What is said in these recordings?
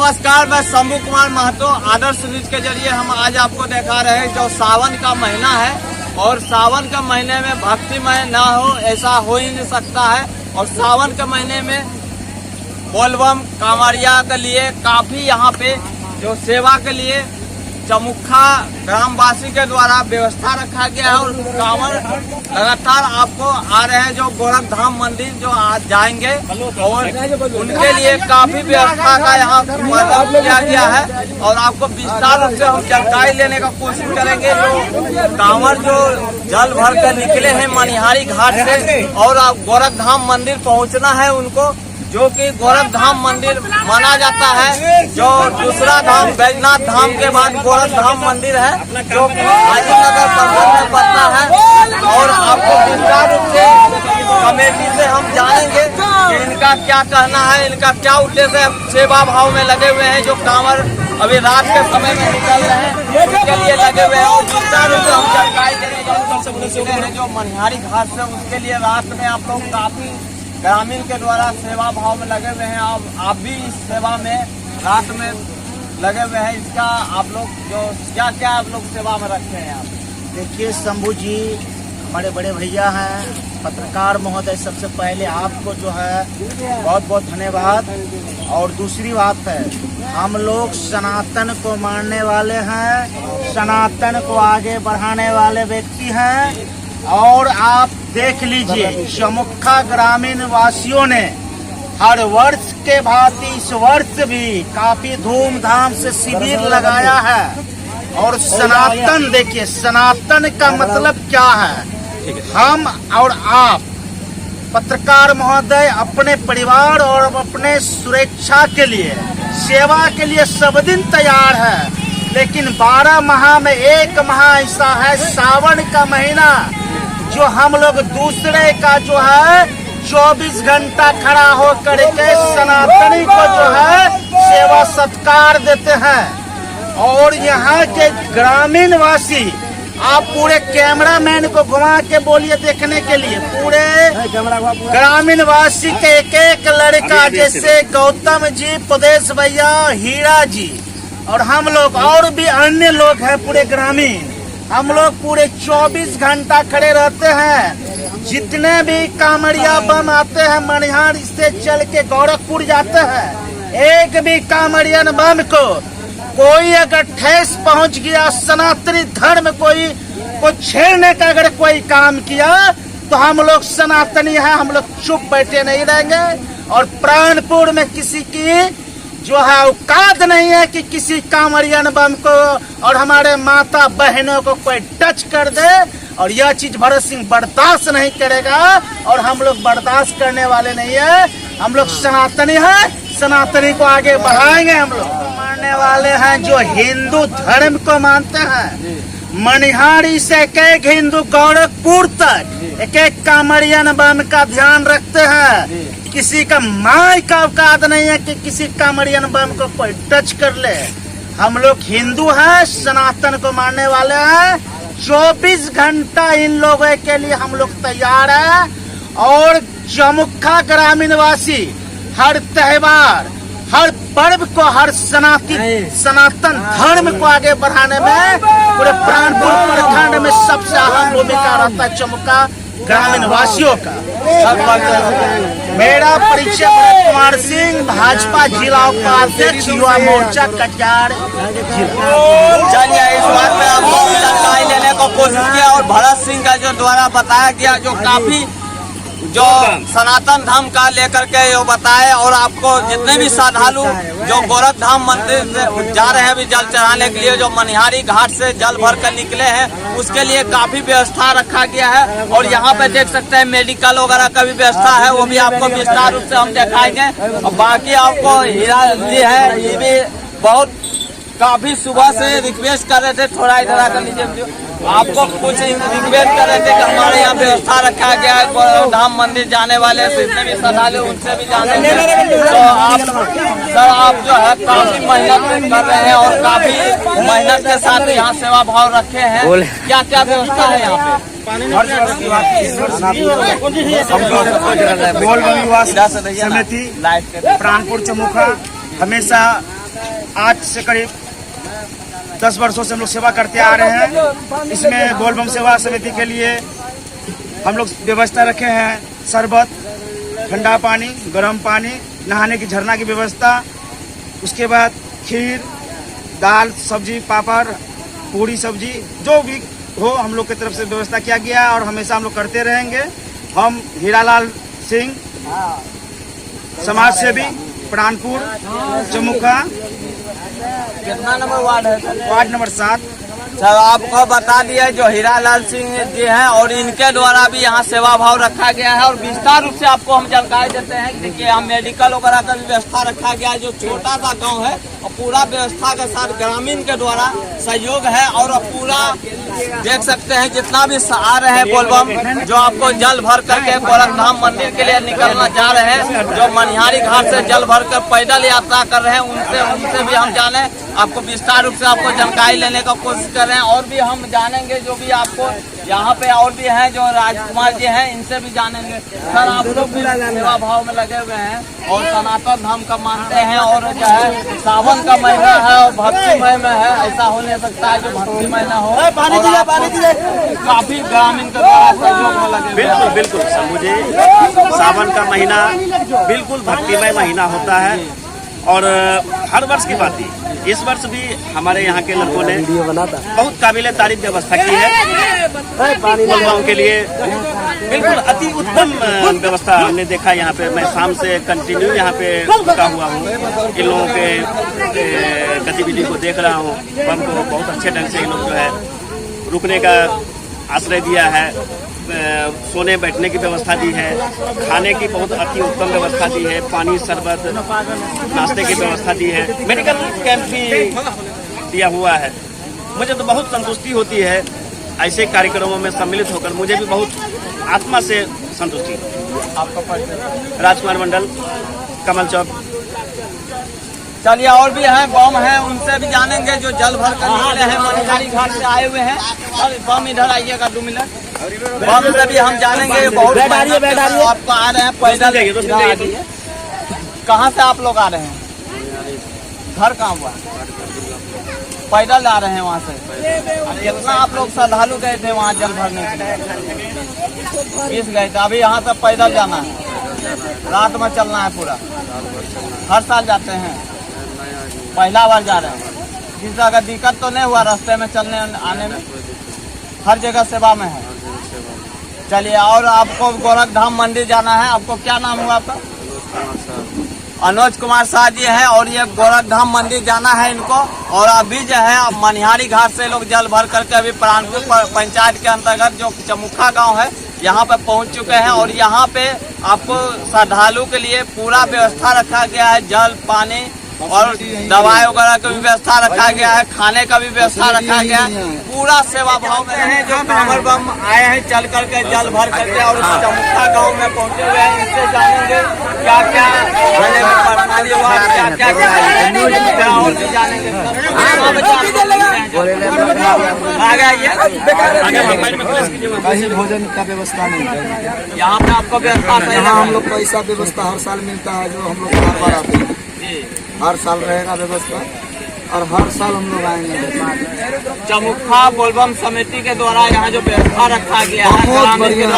नमस्कार, मैं शंभू कुमार महतो आदर्श न्यूज के जरिए हम आज आपको दिखा रहे हैं जो सावन का महीना है और सावन के महीने में भक्तिमय ना हो ऐसा हो ही नहीं सकता है। और सावन के महीने में बोलबम कांवरिया के लिए काफी यहाँ पे जो सेवा के लिए चमुखा ग्रामवासी के द्वारा व्यवस्था रखा गया है और कांवर लगातार आपको आ रहे हैं जो गोरखधाम मंदिर जो आज जाएंगे और उनके लिए काफी व्यवस्था का यहाँ प्रबंध किया गया है। और आपको विस्तार रूप से हम जानकारी लेने का कोशिश करेंगे जो कांवर जो जल भर कर निकले हैं मनिहारी घाट से और आप गोरखधाम मंदिर पहुँचना है उनको, जो कि गोरखधाम मंदिर माना जाता है। जो दूसरा धाम बैजनाथ धाम के बाद गोरखधाम मंदिर है जो हाजीनगर प्रखंड में पड़ता है। और आपको विस्तार रूप से कमेटी से हम जानेंगे कि इनका क्या कहना है, इनका क्या उद्देश्य है। सेवा भाव में लगे हुए हैं जो कांवर अभी रात के समय में निकल रहे हैं उसके लिए लगे हुए हैं और विस्तार रूप से हम जानकारी देंगे। जो मनिहारी घाट से उसके लिए रात में आप लोग काफी ग्रामीण के द्वारा सेवा भाव में लगे हुए हैं। आप भी इस सेवा में रात में लगे हुए हैं। इसका आप लोग जो क्या क्या आप लोग सेवा में रखते हैं आप? देखिए शंभू जी, हमारे बड़े भैया हैं, पत्रकार महोदय, सबसे पहले आपको जो है बहुत बहुत धन्यवाद। और दूसरी बात है, हम लोग सनातन को मानने वाले हैं, सनातन को आगे बढ़ाने वाले व्यक्ति हैं। और आप देख लीजिए, चमुखा ग्रामीण वासियों ने हर वर्ष के भांति इस वर्ष भी काफी धूमधाम से शिविर लगाया है। और सनातन, देखिए सनातन का मतलब क्या है। हम और आप पत्रकार महोदय अपने परिवार और अपने सुरक्षा के लिए, सेवा के लिए सब दिन तैयार है। लेकिन 12 माह में एक माह ऐसा है, सावन का महीना, जो हम लोग दूसरे का जो है 24 घंटा खड़ा हो करके सनातनी को जो है सेवा सत्कार देते हैं। और यहाँ के ग्रामीण वासी, आप पूरे कैमरामैन को घुमा के बोलिए देखने के लिए, पूरे ग्रामीण वासी के एक एक लड़का, जैसे गौतम जी, प्रदेश भैया, हीरा जी और हम लोग और भी अन्य लोग हैं पूरे ग्रामीण, हम लोग पूरे 24 घंटा खड़े रहते हैं। जितने भी कांवरिया बम आते हैं मनिहार से चल के गोरखपुर जाते हैं, एक भी कांवरियन बम को कोई अगर ठेस पहुंच गया, सनातनी धर्म को छेड़ने का अगर कोई काम किया तो हम लोग सनातनी हैं, हम लोग चुप बैठे नहीं रहेंगे। और प्राणपुर में किसी की जो है औकात नहीं है कि किसी कांवरियन बम को और हमारे माता बहनों को कोई टच कर दे। और यह चीज भरत सिंह बर्दाश्त नहीं करेगा और हम लोग बर्दाश्त करने वाले नहीं है। हम लोग सनातनी हैं, सनातनी को आगे बढ़ाएंगे। हम लोग मानने वाले हैं जो हिंदू धर्म को मानते हैं, मनिहारी से एक हिंदू गोरखपुर तक एक एक कांवरियन बम का ध्यान रखते हैं। किसी का माय का औकात नहीं है कि किसी कांवरियन बम को कोई टच कर ले। हम लोग हिंदू हैं, सनातन को मानने वाले हैं। 24 घंटा इन लोगों के लिए हम लोग तैयार हैं। और चमुखा ग्रामीण वासी हर त्योहार, हर पर्व को, हर सनातन धर्म को आगे बढ़ाने में पूरे प्राणपुर प्रखंड में सबसे अहम भूमिका रहता है चमुखा ग्रामीण वासियों का। मेरा परिचय भरत कुमार सिंह, भाजपा जिला उपाध्यक्ष, युवा मोर्चा कटिहार जिला। चलिए, इस बात में आपको जानकारी लेने को कोशिश किया और भरत सिंह का जो द्वारा बताया गया जो काफी जो सनातन धर्म का लेकर के जो बताए। और आपको जितने भी श्रद्धालु जो गोरखधाम मंदिर से जा रहे हैं अभी जल चढ़ाने के लिए, जो मनिहारी घाट से जल भर कर निकले हैं, उसके लिए काफी व्यवस्था रखा गया है। और यहाँ पे देख सकते हैं मेडिकल वगैरह का भी व्यवस्था है, वो भी आपको विस्तार रूप से हम दिखाएंगे। और बाकी आपको हीरा जी है, ये भी बहुत काफी सुबह से रिक्वेस्ट कर रहे थे, थोड़ा इधर आकर लीजिए, आपको कुछ रिक्वेस्ट कर रहे थे कि हमारे यहाँ व्यवस्था रखा गया है गोरखधाम मंदिर जाने वाले जितने भी श्रद्धालु उनसे भी जाने। तो आप सर, आप जो है काफी मेहनत कर रहे हैं और काफी मेहनत के साथ यहाँ सेवा भाव रखे हैं। क्या क्या व्यवस्था है यहाँ पे? समिति प्राणपुर चमुखा हमेशा आज से करीब 10 वर्षों से हम लोग सेवा करते आ रहे हैं। इसमें बोलबम सेवा समिति के लिए हम लोग व्यवस्था रखे हैं, शरबत, ठंडा पानी, गर्म पानी, नहाने की झरना की व्यवस्था, उसके बाद खीर, दाल, सब्जी, पापड़, पूरी सब्जी, जो भी हो हम लोग की तरफ से व्यवस्था किया गया है और हमेशा हम लोग करते रहेंगे। हम हीरालाल सिंह, समाज सेवी, प्राणपुर, चमुखा, कितना नंबर वार्ड है? Ward number 7। सर आपको बता दिया जो हीरालाल सिंह जी हैं और इनके द्वारा भी यहाँ सेवा भाव रखा गया है और विस्तार रूप से आपको हम जानकारी देते हैं कि यहाँ मेडिकल वगैरह का भी व्यवस्था रखा गया है। जो छोटा सा गांव है और पूरा व्यवस्था के साथ ग्रामीण के द्वारा सहयोग है और पूरा देख सकते हैं जितना भी आ रहे हैं बोलबम जो आपको जल भर करके गोरखधाम मंदिर के लिए निकलना जा रहे हैं, जो मनिहारी घाट से जल भर कर पैदल यात्रा कर रहे हैं, उनसे भी हम जाने आपको विस्तार रूप से आपको जानकारी लेने का कोशिश कर रहे हैं। और भी हम जानेंगे जो भी आपको यहाँ पे और भी हैं जो राजकुमार जी हैं, इनसे भी जानेंगे। सर आप लोग भी सेवा भाव में लगे हुए हैं और सनातन धर्म का मानते हैं और जो है सावन का महीना है और भक्तिमय में है, ऐसा हो नहीं सकता है जो भक्तिमय न हो। काफी ग्रामीण के द्वारा सहयोग में लगे। बिल्कुल बिल्कुल शंभू जी, सावन का महीना बिल्कुल भक्तिमय महीना होता है और हर वर्ष की बात है, इस वर्ष भी हमारे यहाँ के लोगों ने बहुत काबिल तारीफ व्यवस्था की है बोलबम के लिए। बिल्कुल अति उत्तम व्यवस्था हमने देखा यहाँ पे। मैं शाम से कंटिन्यू यहाँ पे रुका हुआ हूँ, इन लोगों के गतिविधि को देख रहा हूँ। बम को बहुत अच्छे ढंग से इन लोग जो है रुकने का आश्रय दिया है, सोने बैठने की व्यवस्था दी है, खाने की बहुत अति उत्तम व्यवस्था दी है, पानी, शरबत, नाश्ते की व्यवस्था दी है, मेडिकल कैंप भी दिया हुआ है। मुझे तो बहुत संतुष्टि होती है ऐसे कार्यक्रमों में सम्मिलित होकर, मुझे भी बहुत आत्मा से संतुष्टि। आपका परिचय? राजकुमार मंडल, कमल चौक। चलिए और भी हैं बम हैं, उनसे भी जानेंगे जो जल भर कर निकले हैं, मनिहारी घाट से आए हुए हैं। और बम इधर आइएगा 2 मिनट। बम से भी हम जानेंगे बहुत आपको आ रहे हैं पैदल। कहाँ से आप लोग आ रहे हैं? घर कहाँ हुआ? पैदल आ रहे हैं वहाँ से। कितना आप लोग श्रद्धालु गए थे वहाँ जल भरने के लिए? 20 गए थे। अभी यहाँ से पैदल जाना है, रात में चलना है पूरा। हर साल जाते हैं? पहला बार जा रहे हैं। किसी अगर दिक्कत तो नहीं हुआ रास्ते में चलने आने में? हर जगह सेवा में है। चलिए और आपको गोरखधाम मंदिर जाना है। आपको क्या नाम हुआ आपका? अनुज कुमार शाह जी है और ये गोरखधाम मंदिर जाना है इनको। और अभी जो है मनिहारी घाट से लोग जल भर करके अभी प्राणपुर पंचायत के अंतर्गत जो चमुखा गांव है यहाँ पे पहुँच चुके हैं। और यहाँ पे आपको श्रद्धालु के लिए पूरा व्यवस्था रखा गया है, जल, पानी और दवाई वगैरह का भी व्यवस्था रखा गया है, खाने का भी व्यवस्था रखा गया है। पूरा सेवा भाव में है। जो कांवड़ बम आए हैं चल करके जल भर करके और चमुखा गांव में पहुंचे हुए हैं, इनसे जानेंगे क्या क्या प्रणाली हुआ, क्या क्या और भी जानेंगे। कहीं भोजन का व्यवस्था नहीं है यहाँ पे आपको व्यवस्था है? यहाँ हम लोग पैसा व्यवस्था हर साल मिलता है, जो हम लोग बार बार आते हैं। हर साल रहेगा व्यवस्था और हर साल हम लोग आएंगे। चमुखा बोलबम समिति के द्वारा यहाँ जो व्यवस्था रखा गया है बहुत बढ़िया,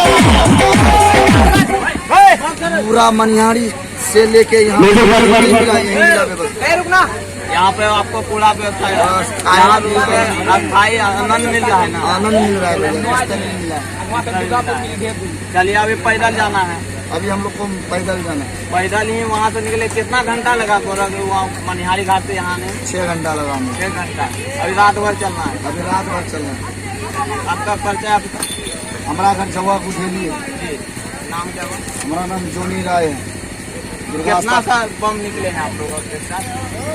पूरा मनिहारी से लेके यहाँ व्यवस्था। यहाँ पे आपको पूरा व्यवस्था अस्थायी आनंद मिल रहा है ना? आनंद मिल रहा है। चलिए अभी पैदल जाना है। अभी हम लोग को पैदल जाना है। पैदल ही वहाँ से निकले। कितना घंटा लगा वहाँ मनिहारी घाट से यहाँ आने? 6 घंटा लगा हमें। 6 घंटा। अभी रात भर चलना है? अभी रात भर चलना है। आपका परिचय? आपका? हमारा घर जवा गुठेली है। नाम क्या है? हमारा नाम जोनी राय है। कितना सा बम निकले हैं आप लोगों के साथ?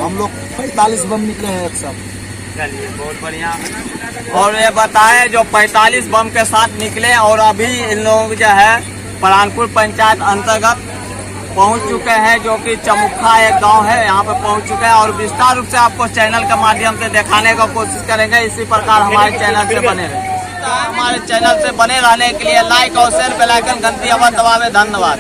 हम लोग 45 बम निकले हैं एक साथ। चलिए बहुत बढ़िया। और ये बताएं जो 45 बम के साथ निकले और अभी इन लोग जो है प्राणपुर पंचायत अंतर्गत पहुंच चुके हैं, जो कि चमुखा एक गांव है, यहाँ पे पहुंच चुके हैं। और विस्तार रूप से आपको चैनल के माध्यम से दिखाने का कोशिश करेंगे। इसी प्रकार हमारे चैनल से बने रहे। हमारे चैनल से बने रहने के लिए लाइक और शेयर बेल आइकन घंटी आवाज दबावे। धन्यवाद।